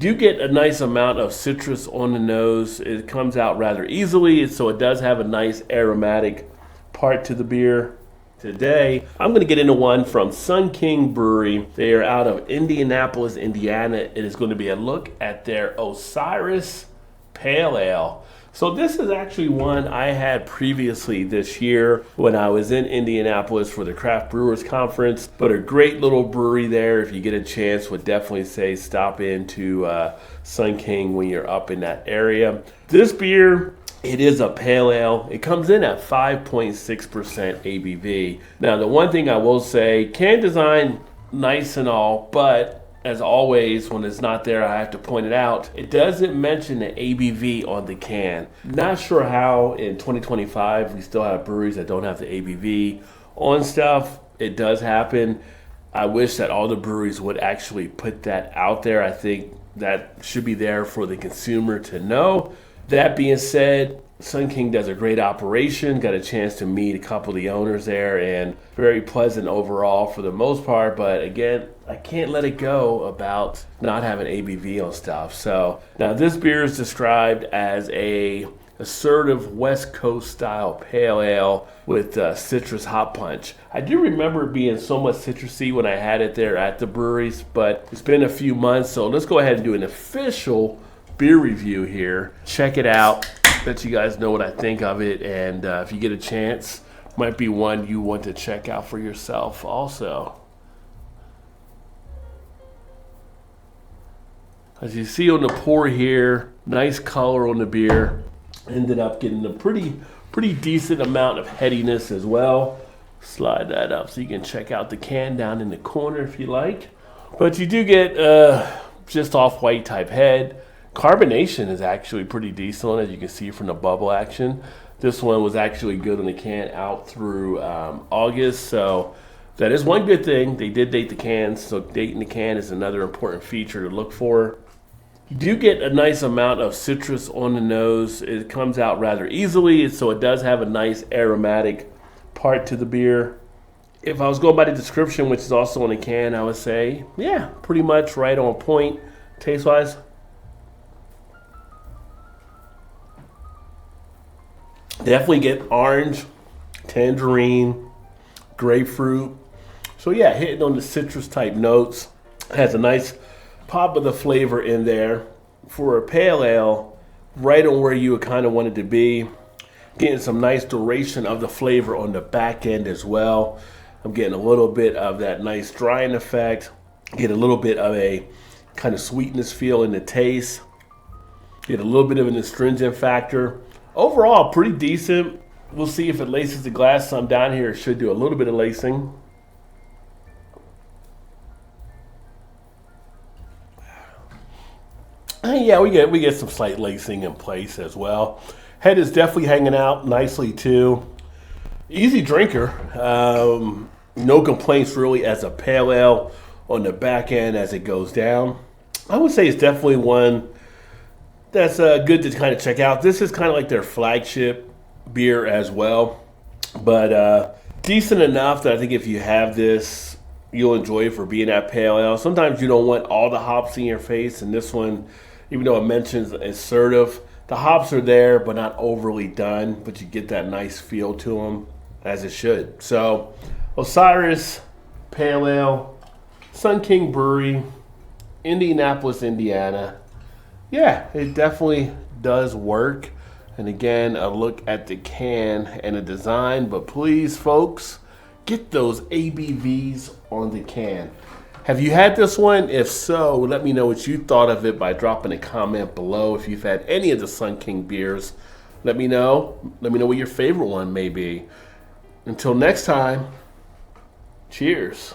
do get a nice amount of citrus on the nose. It comes out rather easily, so it does have a nice aromatic part to the beer. Today, I'm going to get into one from Sun King Brewery. They are out of Indianapolis, Indiana. It is going to be a look at their Osiris Pale Ale. So this is actually one I had previously this year when I was in Indianapolis for the Craft Brewers Conference. But a great little brewery there. If you get a chance, would definitely say stop into Sun King when you're up in that area. This beer, it is a pale ale. It comes in at 5.6% ABV. Now, the one thing I will say, can design nice and all, but as always, when it's not there, I have to point it out. It doesn't mention the ABV on the can. Not sure how in 2025 we still have breweries that don't have the ABV on stuff. It does happen. I wish that all the breweries would actually put that out there. I think that should be there for the consumer to know. That being said, Sun King does a great operation. Got a chance to meet a couple of the owners there, and very pleasant overall for the most part. But again, I can't let it go about not having ABV on stuff. So now this beer is described as a assertive West Coast style pale ale with citrus hop punch. I do remember it being so much citrusy when I had it there at the breweries, but it's been a few months. So let's go ahead and do an official beer review here. Check it out. Let you guys know what I think of it, and if you get a chance, might be one you want to check out for yourself also. As you see on the pour here, nice color on the beer. Ended up getting a pretty decent amount of headiness as well. Slide that up so you can check out the can down in the corner if you like. But you do get just off-white type head. Carbonation is actually pretty decent, as you can see from the bubble action. This one was actually good on the can out through August, so that is one good thing. They did date the cans, so dating the can is another important feature to look for. You do get a nice amount of citrus on the nose. It comes out rather easily, so it does have a nice aromatic part to the beer. If I was going by the description, which is also on the can, I would say, yeah, pretty much right on point taste-wise. Definitely get orange, tangerine, grapefruit. So yeah, hitting on the citrus type notes. Has a nice pop of the flavor in there. For a pale ale, right on where you kind of want it to be. Getting some nice duration of the flavor on the back end as well. I'm getting a little bit of that nice drying effect. Get a little bit of a kind of sweetness feel in the taste. Get a little bit of an astringent factor. Overall, pretty decent. We'll see if it laces the glass some down here. It should do a little bit of lacing. And yeah, we get some slight lacing in place as well. Head is definitely hanging out nicely too. Easy drinker. No complaints really as a pale ale on the back end as it goes down. I would say it's definitely one that's good to kind of check out. This is kind of like their flagship beer as well, but decent enough that I think if you have this, you'll enjoy it for being that pale ale. Sometimes you don't want all the hops in your face, and this one, even though it mentions assertive, the hops are there, but not overly done, but you get that nice feel to them, as it should. So, Osiris Pale Ale, Sun King Brewery, Indianapolis, Indiana. Yeah, it definitely does work. And again, a look at the can and the design. But please, folks, get those ABVs on the can. Have you had this one? If so, let me know what you thought of it by dropping a comment below. If you've had any of the Sun King beers, let me know. Let me know what your favorite one may be. Until next time, cheers.